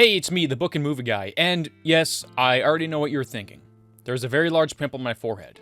Hey, it's me, the book and movie guy, and yes, I already know what you're thinking. There's a very large pimple on my forehead.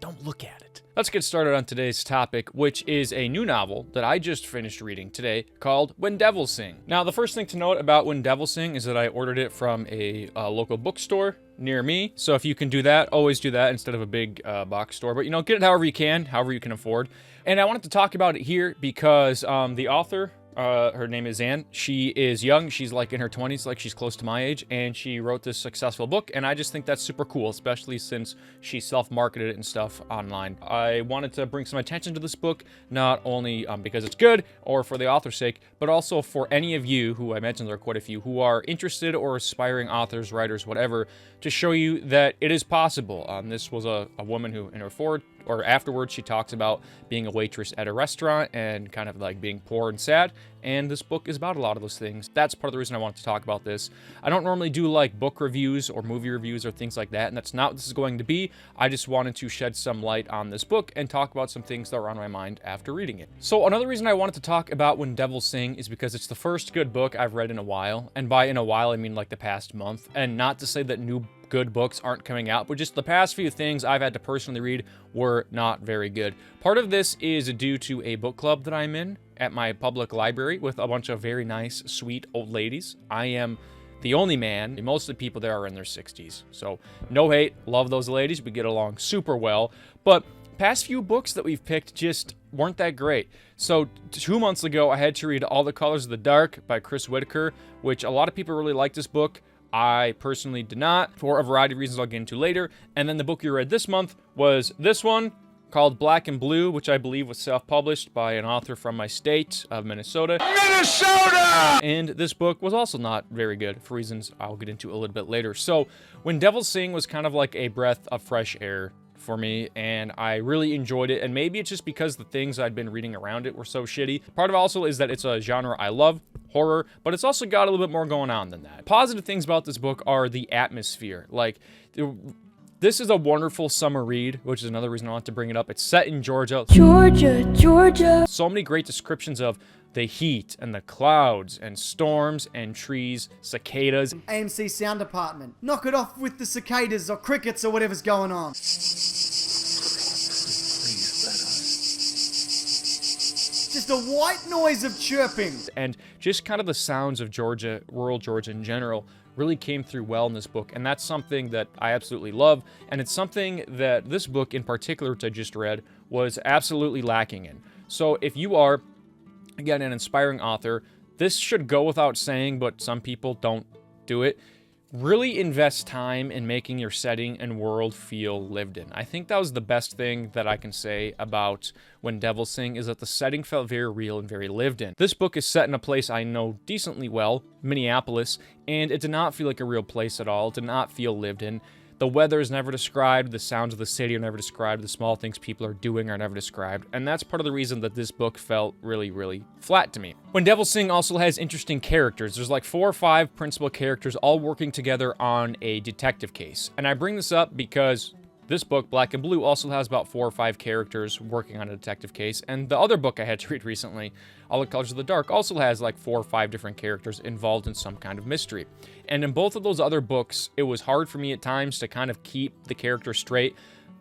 Don't look at it. Let's get started on today's topic, which is a new novel that I just finished reading today called When Devils Sing. Now, the first thing to note about When Devils Sing is that I ordered it from a local bookstore near me. So if you can do that, always do that instead of a big box store. But, get it however you can afford. And I wanted to talk about it here because the author, her name is Xan. She is young. She's like in her 20s, like she's close to my age, and she wrote this successful book, and I just think that's super cool, especially since she self-marketed it and stuff online. I wanted to bring some attention to this book, not only because it's good or for the author's sake, but also for any of you, who I mentioned there are quite a few, who are interested or aspiring authors, writers, whatever, to show you that it is possible. This was a woman who, in her afterwards, she talks about being a waitress at a restaurant and kind of like being poor and sad. And this book is about a lot of those things. That's part of the reason I wanted to talk about this. I don't normally do like book reviews or movie reviews or things like that, and that's not what this is going to be. I just wanted to shed some light on this book and talk about some things that were on my mind after reading it. So another reason I wanted to talk about When Devils Sing is because it's the first good book I've read in a while. And by in a while, I mean like the past month. And not to say that new good books aren't coming out, but just the past few things I've had to personally read were not very good. Part of this is due to a book club that I'm in at my public library with a bunch of very nice, sweet old ladies. I am the only man. Most of the people there are in their 60s. So no hate, love those ladies. We get along super well. But past few books that we've picked just weren't that great. So 2 months ago, I had to read All the Colors of the Dark by Chris Whitaker, which a lot of people really like this book. I personally did not, for a variety of reasons I'll get into later. And then the book you read this month was this one, called Black and Blue, which I believe was self-published by an author from my state of Minnesota. Minnesota! And this book was also not very good, for reasons I'll get into a little bit later. So, When Devils Sing was kind of like a breath of fresh air for me, and I really enjoyed it. And maybe it's just because the things I'd been reading around it were so shitty. Part of it also is that it's a genre I love, horror, but it's also got a little bit more going on than that. Positive things about this book are the atmosphere. Like, this is a wonderful summer read, which is another reason I want to bring it up. It's set in Georgia. Georgia. So many great descriptions of the heat and the clouds and storms and trees, cicadas. AMC sound department. Knock it off with the cicadas or crickets or whatever's going on. Just a white noise of chirping. And just kind of the sounds of Georgia, rural Georgia in general, really came through well in this book. And that's something that I absolutely love. And it's something that this book in particular, which I just read, was absolutely lacking in. So if you are, again, an inspiring author, this should go without saying, but some people don't do it. Really invest time in making your setting and world feel lived in. I think that was the best thing that I can say about When Devils Sing, is that the setting felt very real and very lived in. This book is set in a place I know decently well, Minneapolis, and it did not feel like a real place at all. It did not feel lived in. The weather is never described, the sounds of the city are never described, the small things people are doing are never described, and that's part of the reason that this book felt really, really flat to me. When Devils Sing also has interesting characters. There's like 4 or 5 principal characters all working together on a detective case. And I bring this up because this book, Black and Blue, also has about 4 or 5 characters working on a detective case. And the other book I had to read recently, All the Colors of the Dark, also has like 4 or 5 different characters involved in some kind of mystery. And in both of those other books, it was hard for me at times to kind of keep the characters straight.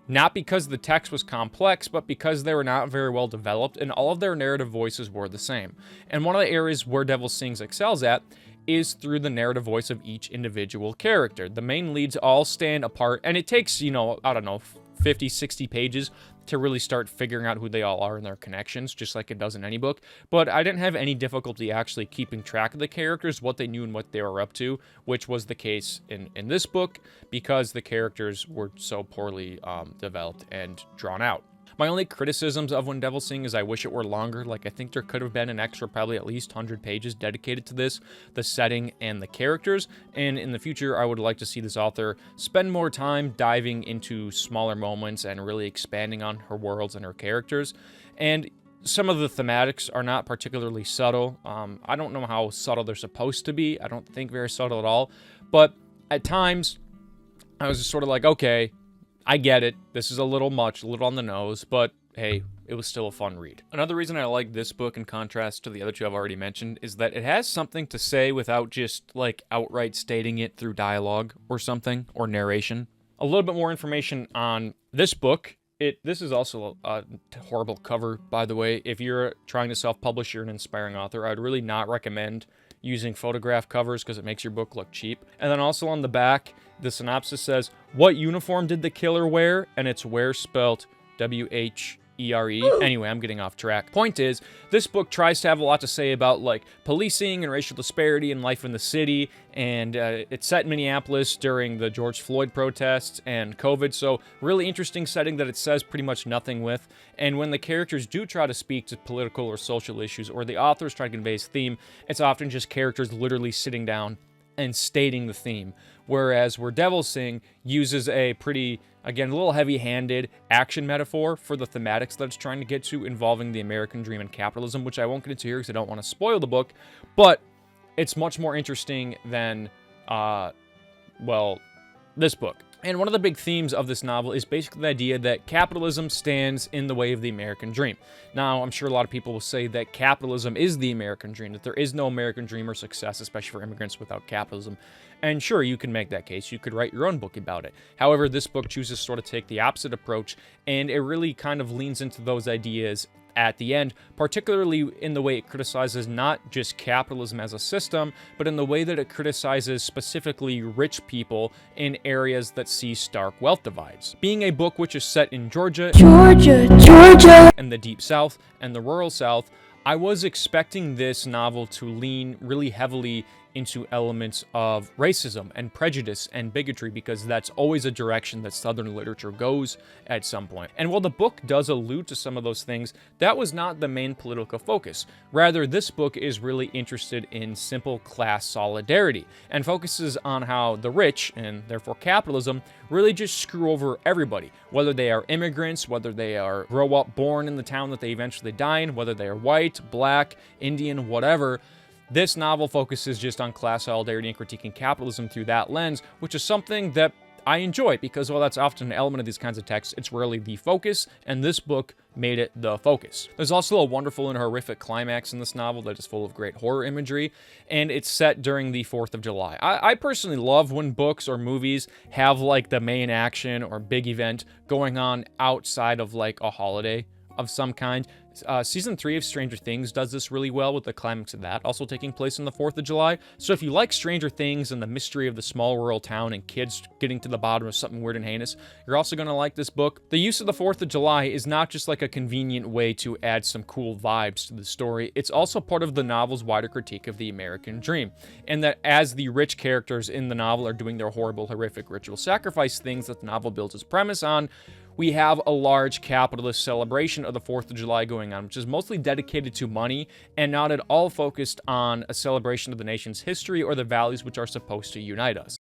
Not because the text was complex, but because they were not very well developed, and all of their narrative voices were the same. And one of the areas where Devils Sing excels at is through the narrative voice of each individual character. The main leads all stand apart, and it takes, I don't know, 50, 60 pages to really start figuring out who they all are and their connections, just like it does in any book. But I didn't have any difficulty actually keeping track of the characters, what they knew and what they were up to, which was the case in this book, because the characters were so poorly developed and drawn out. My only criticisms of When Devils Sing is I wish it were longer. Like, I think there could have been an extra probably at least 100 pages dedicated to this, the setting and the characters. And in the future, I would like to see this author spend more time diving into smaller moments and really expanding on her worlds and her characters. And some of the thematics are not particularly subtle. I don't know how subtle they're supposed to be. I don't think very subtle at all. But at times, I was just sort of like, okay, I get it. This is a little much, a little on the nose, but hey, it was still a fun read. Another reason I like this book in contrast to the other two I've already mentioned is that it has something to say without just like outright stating it through dialogue or something, or narration. A little bit more information on this book. This is also a horrible cover, by the way. If you're trying to self-publish, you're an inspiring author, I'd really not recommend using photograph covers because it makes your book look cheap. And then also on the back, the synopsis says, "What uniform did the killer wear?" And it's wear spelt W-H-E-R-E. Anyway, I'm getting off track. Point is, this book tries to have a lot to say about like policing and racial disparity and life in the city, and it's set in Minneapolis during the George Floyd protests and COVID, so really interesting setting that it says pretty much nothing with. And when the characters do try to speak to political or social issues, or the authors try to convey his theme, it's often just characters literally sitting down and stating the theme. Whereas Where Devils Sing uses a pretty, again, a little heavy-handed action metaphor for the thematics that it's trying to get to involving the American dream and capitalism, which I won't get into here because I don't want to spoil the book, but it's much more interesting than, well, this book. And one of the big themes of this novel is basically the idea that capitalism stands in the way of the American dream. Now, I'm sure a lot of people will say that capitalism is the American dream, that there is no American dream or success, especially for immigrants, without capitalism. And sure, you can make that case. You could write your own book about it. However, this book chooses to sort of take the opposite approach, and it really kind of leans into those ideas at the end, particularly in the way it criticizes not just capitalism as a system, but in the way that it criticizes specifically rich people in areas that see stark wealth divides. Being a book which is set in Georgia, and the Deep South, and the Rural South, I was expecting this novel to lean really heavily into elements of racism and prejudice and bigotry, because that's always a direction that Southern literature goes at some point. And while the book does allude to some of those things, that was not the main political focus. Rather, this book is really interested in simple class solidarity and focuses on how the rich, and therefore capitalism, really just screw over everybody, whether they are immigrants, whether they are grow up born in the town that they eventually die in, whether they are white, black, Indian, whatever. This novel focuses just on class solidarity and critiquing capitalism through that lens, which is something that I enjoy, because while that's often an element of these kinds of texts, it's rarely the focus, and this book made it the focus. There's also a wonderful and horrific climax in this novel that is full of great horror imagery, and it's set during the 4th of July. I personally love when books or movies have like the main action or big event going on outside of like a holiday of some kind. Season 3 of Stranger Things does this really well, with the climax of that also taking place on the 4th of July. So if you like Stranger Things and the mystery of the small rural town and kids getting to the bottom of something weird and heinous, you're also going to like this book. The use of the 4th of July is not just like a convenient way to add some cool vibes to the story, it's also part of the novel's wider critique of the American dream. And that as the rich characters in the novel are doing their horrible, horrific ritual sacrifice things that the novel builds its premise on, we have a large capitalist celebration of the 4th of July going on, which is mostly dedicated to money and not at all focused on a celebration of the nation's history or the values which are supposed to unite us.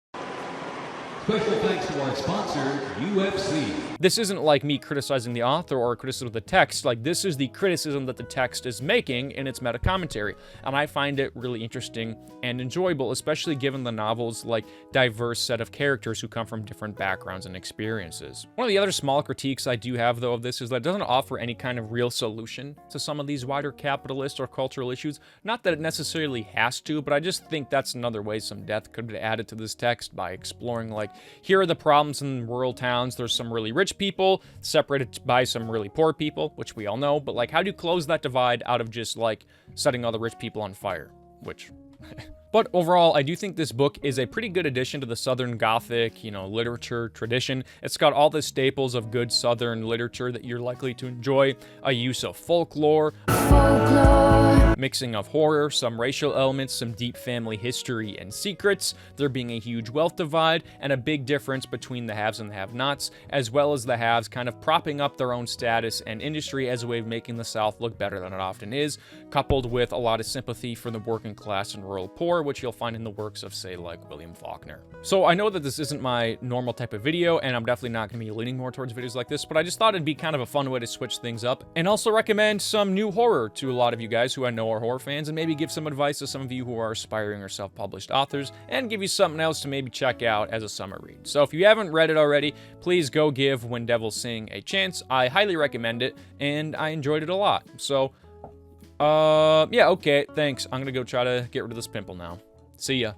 Special thanks to our sponsor, UFC. This isn't like me criticizing the author or a criticism of the text. Like, this is the criticism that the text is making in its meta-commentary, and I find it really interesting and enjoyable, especially given the novel's like diverse set of characters who come from different backgrounds and experiences. One of the other small critiques I do have, though, of this is that it doesn't offer any kind of real solution to some of these wider capitalist or cultural issues. Not that it necessarily has to, but I just think that's another way some depth could be added to this text by exploring, like, here are the problems in rural towns. There's some really rich people separated by some really poor people, which we all know, but like, how do you close that divide out of just like setting all the rich people on fire? Which But overall, I do think this book is a pretty good addition to the Southern Gothic, literature tradition. It's got all the staples of good Southern literature that you're likely to enjoy. A use of folklore, mixing of horror, some racial elements, some deep family history and secrets, there being a huge wealth divide, and a big difference between the haves and the have-nots, as well as the haves kind of propping up their own status and industry as a way of making the South look better than it often is, coupled with a lot of sympathy for the working class and rural poor, which you'll find in the works of, say, like William Faulkner. So I know that this isn't my normal type of video, and I'm definitely not going to be leaning more towards videos like this, but I just thought it'd be kind of a fun way to switch things up, and also recommend some new horror to a lot of you guys who I know know are horror fans, and maybe give some advice to some of you who are aspiring or self-published authors, and give you something else to maybe check out as a summer read. So if you haven't read it already, please go give When Devils Sing a chance. I highly recommend it, and I enjoyed it a lot. So, yeah, okay, thanks. I'm gonna go try to get rid of this pimple now. See ya.